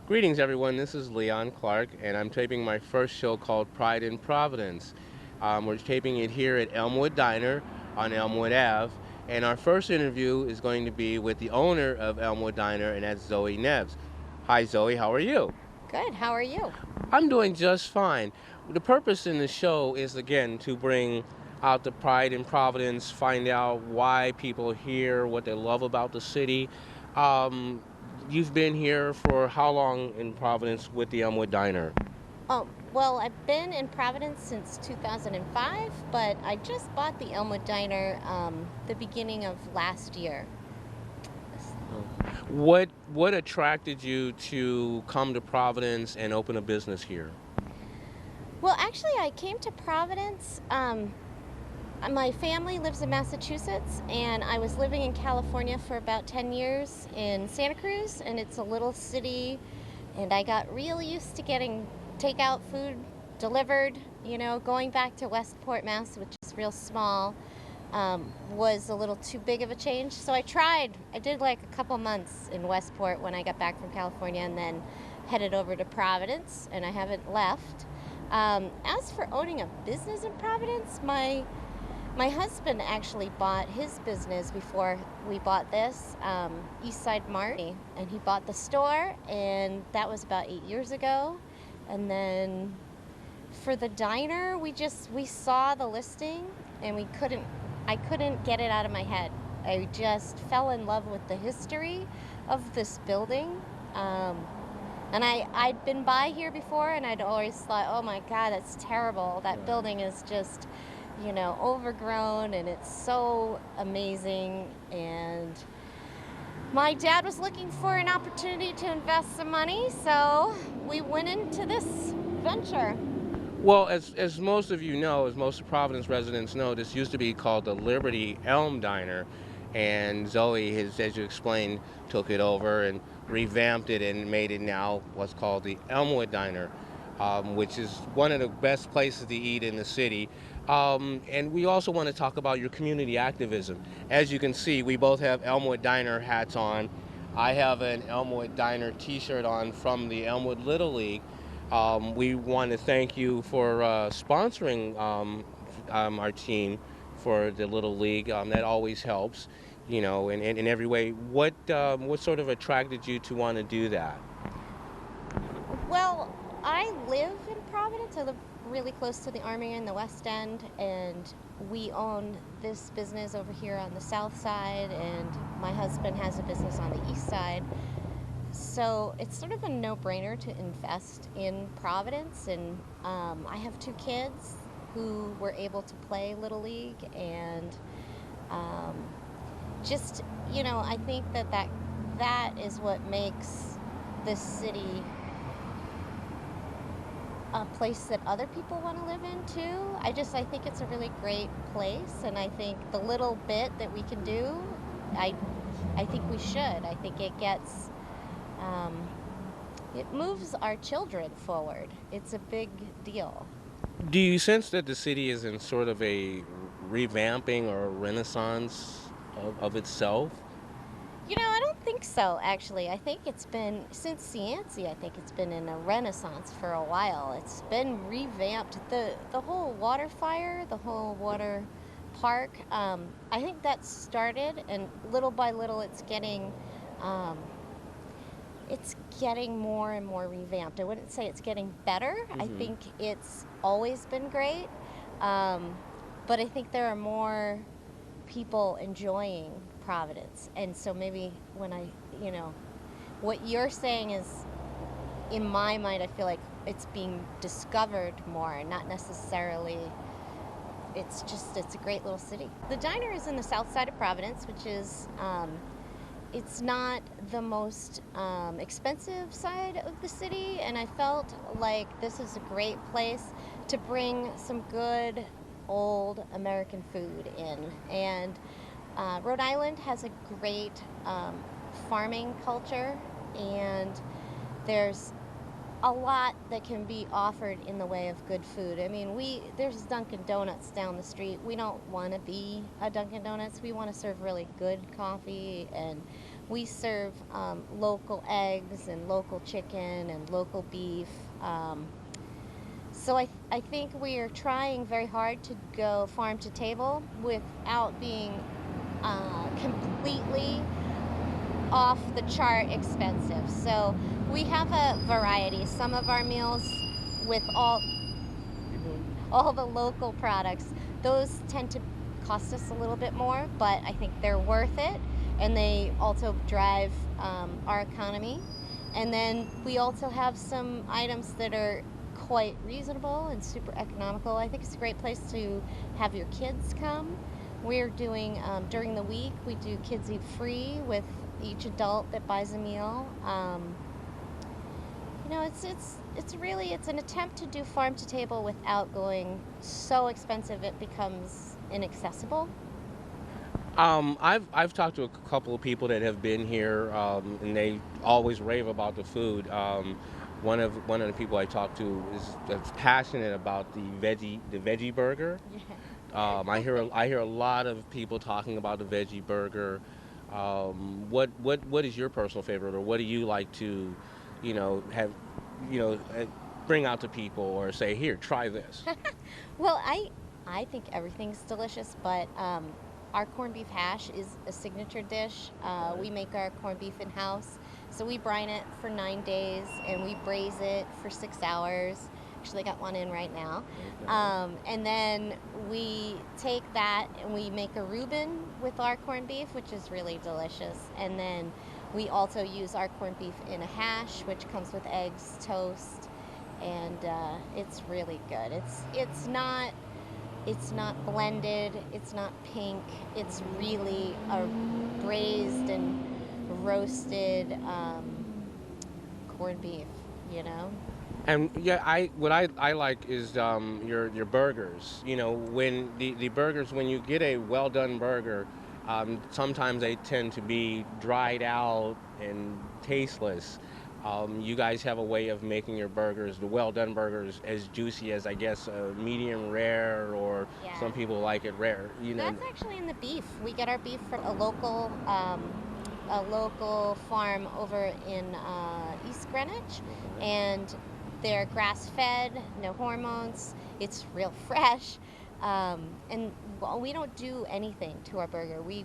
Greetings, everyone. This is Leon Clark, and I'm taping my first show called Pride in Providence. We're taping it here at Elmwood Diner on Elmwood Ave, and our first interview is going to be with the owner of Elmwood Diner, and that's Zoe Neves. Hi, Zoe. How are you? Good. How are you? I'm doing just fine. The purpose in the show is, again, to bring out the pride in Providence, find out why people are here, what they love about the city. Um, you've been here for how long in Providence with the Elmwood Diner? Well, I've been in Providence since 2005, but I just bought the Elmwood Diner the beginning of last year. What attracted you to come to Providence and open a business here? Well, actually, I came to Providence. My family lives in Massachusetts, and I was living in California for about 10 years in Santa Cruz, and it's a little city, and I got real used to getting takeout food delivered. Going back to Westport, Mass, which is real small, was a little too big of a change. So I tried. I did like a couple months in Westport when I got back from California, and then headed over to Providence, and I haven't left. As for owning a business in Providence, my husband actually bought his business before we bought this, Eastside Mart, and he bought the store, and that was about 8 years ago. And then for the diner, we saw the listing, and I couldn't get it out of my head. I just fell in love with the history of this building. And I'd been by here before, and I'd always thought, oh my God, that's terrible. That building is just, overgrown, and it's so amazing. And my dad was looking for an opportunity to invest some money, so we went into this venture. Well, as most of you know, as most of Providence residents know, this used to be called the Liberty Elm Diner, and Zoe has, as you explained, took it over and revamped it and made it now what's called the Elmwood Diner, which is one of the best places to eat in the city. And we also want to talk about your community activism. As you can see, we both have Elmwood Diner hats on. I have an Elmwood Diner T-shirt on from the Elmwood Little League. We want to thank you for sponsoring our team for the Little League. That always helps, in every way. What sort of attracted you to want to do that? Well, I live in Providence. I live really close to the Army in the West End, and we own this business over here on the south side, and my husband has a business on the east side. So it's sort of a no-brainer to invest in Providence, and I have two kids who were able to play Little League, and um, just, I think that is what makes this city a place that other people want to live in too. I think it's a really great place, and I think the little bit that we can do, I I think we should. I think um, it moves our children forward. It's a big deal. Do you sense that the city is in sort of a revamping or renaissance of itself? I don't think so, actually. I think it's been, since Cianci, I think it's been in a renaissance for a while. It's been revamped. The whole water fire, the whole water park, I think that started, and little by little um, it's getting more and more revamped. I wouldn't say it's getting better. I Hmm. think it's always been great. Um, but I think there are more people enjoying Providence. And so maybe you know, what you're saying is, in my mind, I feel like it's being discovered more, not necessarily. It's a great little city. The diner is in the south side of Providence, which is, it's not the most expensive side of the city, and I felt like this is a great place to bring some good old American food in. And Rhode Island has a great farming culture, and there's a lot that can be offered in the way of good food. I mean, there's Dunkin' Donuts down the street. We don't want to be a Dunkin' Donuts. We want to serve really good coffee, and we serve local eggs and local chicken and local beef. So I think we are trying very hard to go farm to table without being completely off the chart expensive. So we have a variety. Some of our meals with all the local products, those tend to cost us a little bit more, but I think they're worth it, and they also drive our economy. And then we also have some items that are quite reasonable and super economical. I think it's a great place to have your kids come. We're doing during the week, we do kids eat free with each adult that buys a meal. It's an attempt to do farm to table without going so expensive it becomes inaccessible. I've talked to a couple of people that have been here, and they always rave about the food. One of the people I talked to is passionate about the veggie burger. I hear a lot of people talking about the veggie burger. What is your personal favorite, or what do you like to, have, you know, uh, bring out to people, or say, here, try this? Well, I think everything's delicious, but our corned beef hash is a signature dish. We make our corned beef in house, so we brine it for 9 days and we braise it for 6 hours. Actually, I got one in right now. And then we take that and we make a Reuben with our corned beef, which is really delicious. And then we also use our corned beef in a hash, which comes with eggs, toast, and it's really good. It's not blended. It's not pink. It's really a braised and roasted corned beef. You know. And yeah, what I like is your burgers. When the burgers, when you get a well done burger, sometimes they tend to be dried out and tasteless. You guys have a way of making your burgers, the well done burgers, as juicy as, I guess, medium rare, or Yeah. some people like it rare. That's actually in the beef. We get our beef from a local farm over in East Greenwich, and they're grass fed, no hormones. It's real fresh, and well, we don't do anything to our burger. We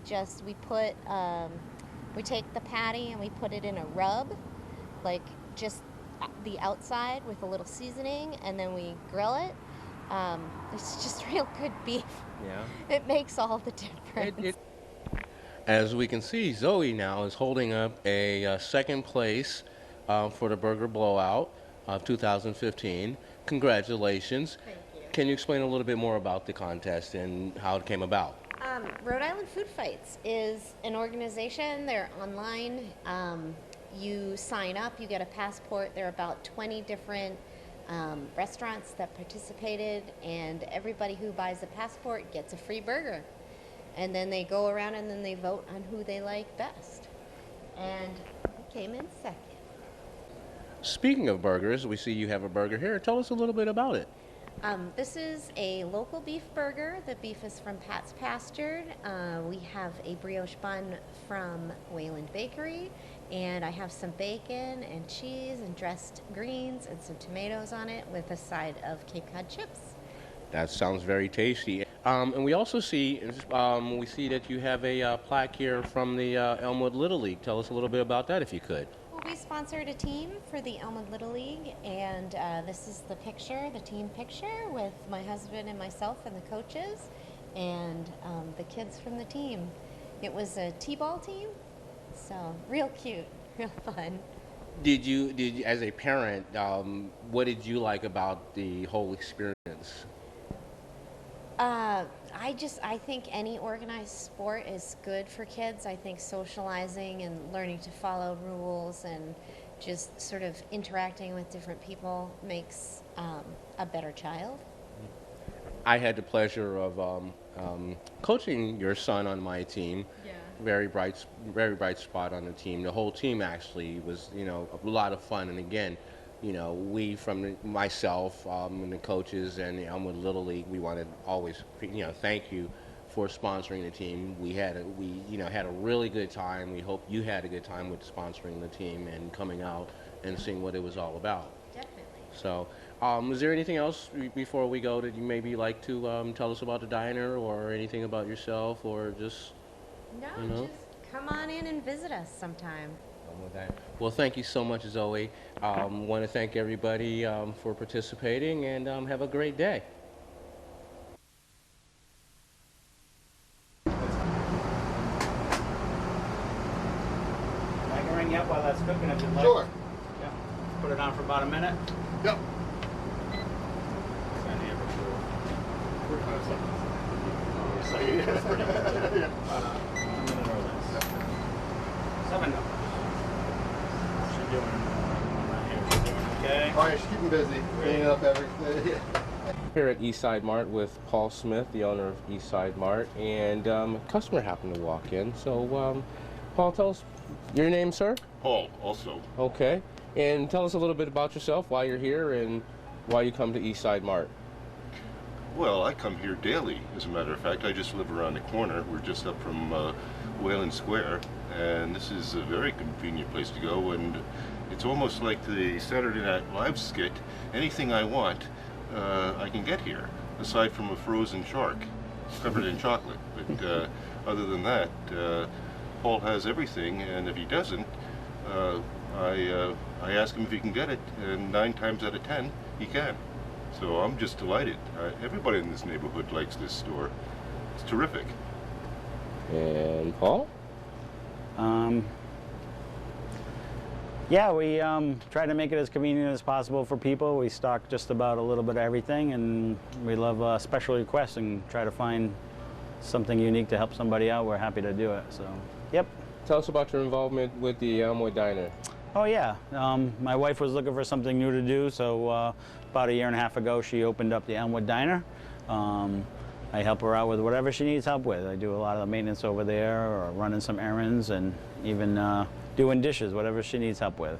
take the patty and we put it in a rub, like just the outside with a little seasoning, and then we grill it. It's just real good beef. Yeah. It makes all the It, difference. it, as we can see, Zoe now is holding up a second place for the Burger Blowout of 2015. Congratulations. Thank you. Can you explain a little bit more about the contest and how it came about? Rhode Island Food Fights is an organization. They're online. You sign up, you get a passport. There are about 20 different restaurants that participated, and everybody who buys a passport gets a free burger. And then they go around and then they vote on who they like best. And I came in second. Speaking of burgers, we see you have a burger here. Tell us a little bit about it. This is a local beef burger. The beef is from Pat's Pastured. We have a brioche bun from Wayland Bakery, and I have some bacon and cheese and dressed greens and some tomatoes on it with a side of Cape Cod chips. That sounds very tasty. And we see that you have a plaque here from the Elmwood Little League. Tell us a little bit about that, if you could. Well, we sponsored a team for the Elmwood Little League, and this is the picture, the team picture, with my husband and myself and the coaches and the kids from the team. It was a t-ball team, so real cute, real fun. Did you, as a parent, what did you like about the whole experience? I think any organized sport is good for kids. I think socializing and learning to follow rules and just sort of interacting with different people makes a better child. I had the pleasure of coaching your son on my team. Yeah. Very bright spot on the team. The whole team actually was, a lot of fun. And again, we myself and the coaches and the Elmwood Little League, we wanted to always, thank you for sponsoring the team. We had a really good time. We hope you had a good time with sponsoring the team and coming out and seeing what it was all about. Definitely. So, is there anything else before we go that you maybe like to tell us about the diner or anything about yourself or just, No, you know? just come on in and visit us sometime. With that. Well, thank you so much, Zoe. Want to thank everybody for participating and have a great day. I can ring you up while that's cooking if you'd like. Sure. Yeah. Put it on for about a minute. Yep. A minute or less. 7 numbers. What's she doing? She doing okay? Oh yeah, she's keeping busy, cleaning up everything. Here at Eastside Mart with Paul Smith, the owner of Eastside Mart, and a customer happened to walk in. So, Paul, tell us your name, sir. Paul, also. Okay. And tell us a little bit about yourself, why you're here, and why you come to Eastside Mart. Well, I come here daily, as a matter of fact. I just live around the corner. We're just up from Wayland Square, and this is a very convenient place to go, and it's almost like the Saturday Night Live skit. Anything I want, I can get here, aside from a frozen shark covered in chocolate. But other than that, Paul has everything, and if he doesn't, I ask him if he can get it, and 9 times out of 10, he can. So I'm just delighted. Everybody in this neighborhood likes this store. It's terrific. And Paul? Yeah, we try to make it as convenient as possible for people. We stock just about a little bit of everything, and we love special requests and try to find something unique to help somebody out. We're happy to do it. So, yep. Tell us about your involvement with the Elmwood Diner. Oh yeah, my wife was looking for something new to do, so about a year and a half ago she opened up the Elmwood Diner. I help her out with whatever she needs help with. I do a lot of the maintenance over there, or running some errands, and even doing dishes, whatever she needs help with.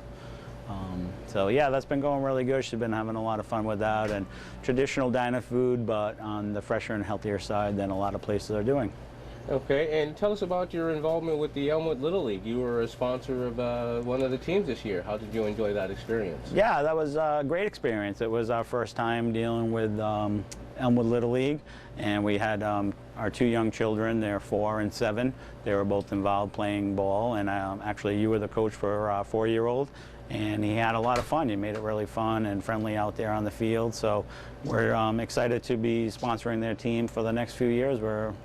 So yeah, that's been going really good. She's been having a lot of fun with that, and traditional diner food, but on the fresher and healthier side than a lot of places are doing. Okay, and tell us about your involvement with the Elmwood Little League. You were a sponsor of one of the teams this year. How did you enjoy that experience? Yeah, that was a great experience. It was our first time dealing with Elmwood Little League, and we had our 2 young children. They're 4 and 7. They were both involved playing ball, and actually you were the coach for our 4-year-old, and he had a lot of fun. He made it really fun and friendly out there on the field, so we're excited to be sponsoring their team for the next few years. We're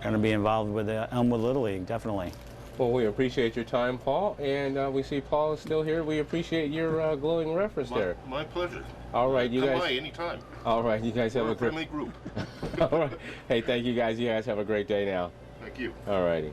going to be involved with the Elmwood Little League, definitely. Well, we appreciate your time, Paul, and we see Paul is still here. We appreciate your glowing reference there. My pleasure. All right, you Come guys. by anytime. All right, you guys have We're a a great. friendly group. All right. Hey, thank you guys. You guys have a great day now. Thank you. All righty.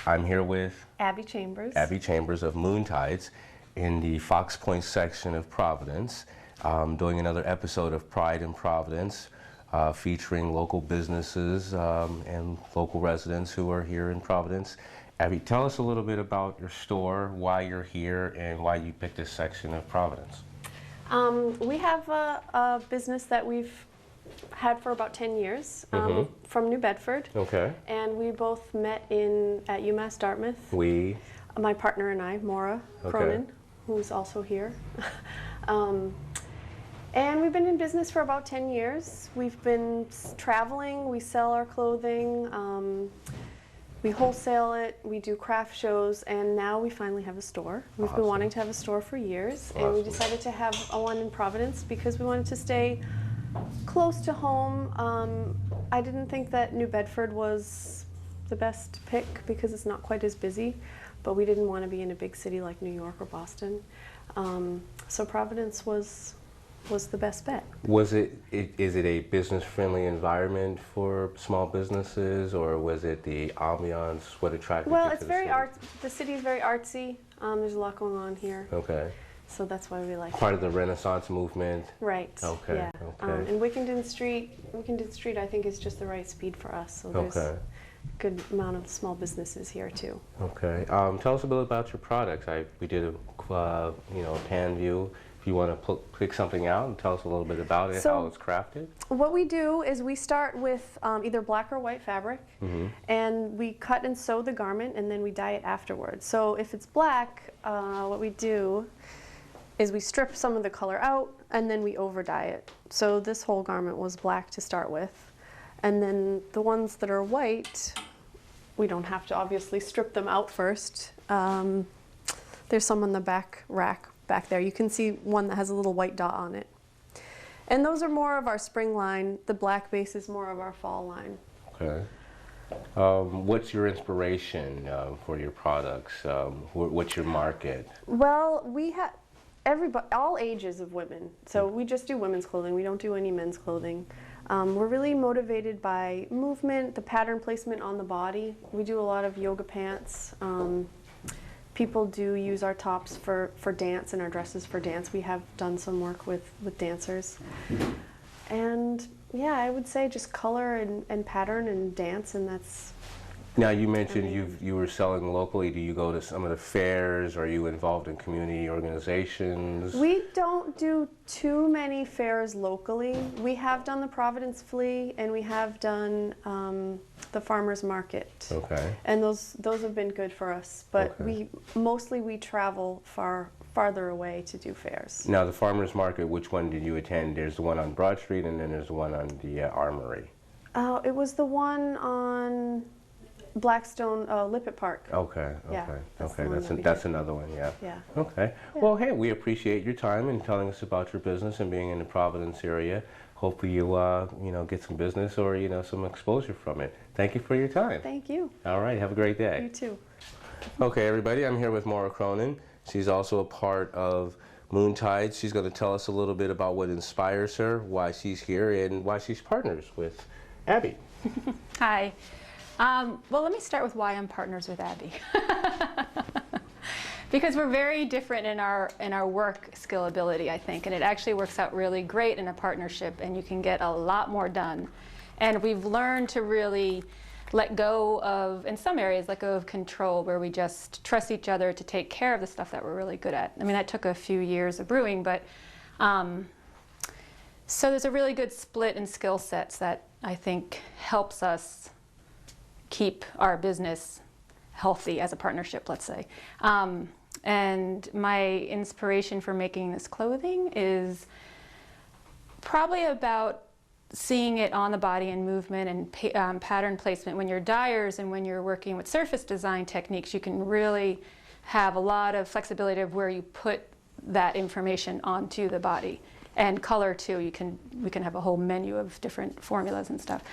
I'm here with Abbie Chambers. Abbie Chambers of Moon Tides in the Fox Point section of Providence, doing another episode of Pride in Providence, featuring local businesses and local residents who are here in Providence. Abbie, tell us a little bit about your store, why you're here, and why you picked this section of Providence. We have a business that we've had for about 10 years from New Bedford. Okay. And we both met at UMass Dartmouth. My partner and I, Maura, Cronin, who's also here. And we've been in business for about 10 years. We've been traveling, we sell our clothing, we wholesale it, we do craft shows, and now we finally have a store. We've been wanting to have a store for years, and we decided to have one in Providence because we wanted to stay close to home. I didn't think that New Bedford was the best pick because it's not quite as busy, but we didn't want to be in a big city like New York or Boston. So Providence was the best bet. Is it a business-friendly environment for small businesses, or was it the ambiance, what attracted you to the city? Well, it's very the city is very artsy. There's a lot going on here. Okay. So that's why we like Part of the Renaissance movement. Right. Okay. Yeah. Okay. And Wickenden Street, I think is just the right speed for us. So there's a good amount of small businesses here too. Okay. Tell us a bit about your products. We did a pan view. If you want to pick something out and tell us a little bit about it, how it's crafted. What we do is we start with either black or white fabric, and we cut and sew the garment, and then we dye it afterwards. So if it's black, what we do is we strip some of the color out, and then we over dye it. So this whole garment was black to start with, and then the ones that are white, we don't have to obviously strip them out first. There's some on the back rack back there. You can see one that has a little white dot on it. And those are more of our spring line. The black base is more of our fall line. Okay. What's your inspiration for your products? What's your market? Well, we have all ages of women. So we just do women's clothing. We don't do any men's clothing. We're really motivated by movement, the pattern placement on the body. We do a lot of yoga pants. People do use our tops for dance and our dresses for dance. We have done some work with dancers. And yeah, I would say just color and pattern and dance, and that's... Now you mentioned you were selling locally. Do you go to some of the fairs? Are you involved in community organizations? We don't do too many fairs locally. We have done the Providence Flea, and we have done the farmers market. Okay. And those have been good for us. But we travel farther away to do fairs. Now the farmers market, which one did you attend? There's the one on Broad Street, and then there's the one on the Armory. It was the one on Blackstone Lippet Park. Okay. Yeah, That's another one. Yeah. Yeah. Okay. Yeah. Well, hey, we appreciate your time and telling us about your business and being in the Providence area. Hopefully you get some business or some exposure from it. Thank you for your time. Thank you. All right. Have a great day. You too. Okay, everybody. I'm here with Maura Cronin. She's also a part of Moon Tides. She's going to tell us a little bit about what inspires her, why she's here, and why she's partners with Abbie. Hi. Well, let me start with why I'm partners with Abbie. Because we're very different in our work skill ability, I think, and it actually works out really great in a partnership, and you can get a lot more done. And we've learned to really let go of, in some areas, let go of control, where we just trust each other to take care of the stuff that we're really good at. I mean, that took a few years of brewing, but so there's a really good split in skill sets that I think helps us keep our business healthy as a partnership, let's say. And my inspiration for making this clothing is probably about seeing it on the body and movement and pattern placement. When you're dyers and when you're working with surface design techniques, you can really have a lot of flexibility of where you put that information onto the body. And color too, we can have a whole menu of different formulas and stuff.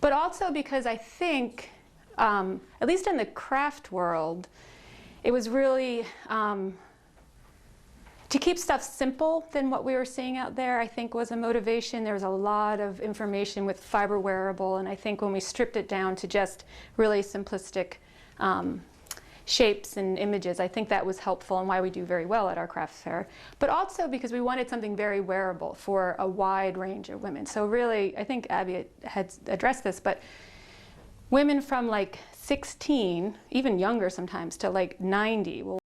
But also because I think, at least in the craft world, it was really to keep stuff simple than what we were seeing out there, I think was a motivation. There was a lot of information with fiber wearable, and I think when we stripped it down to just really simplistic shapes and images. I think that was helpful and why we do very well at our craft fair. But also because we wanted something very wearable for a wide range of women. So really, I think Abbie had addressed this, but women from like 16, even younger sometimes, to like 90 will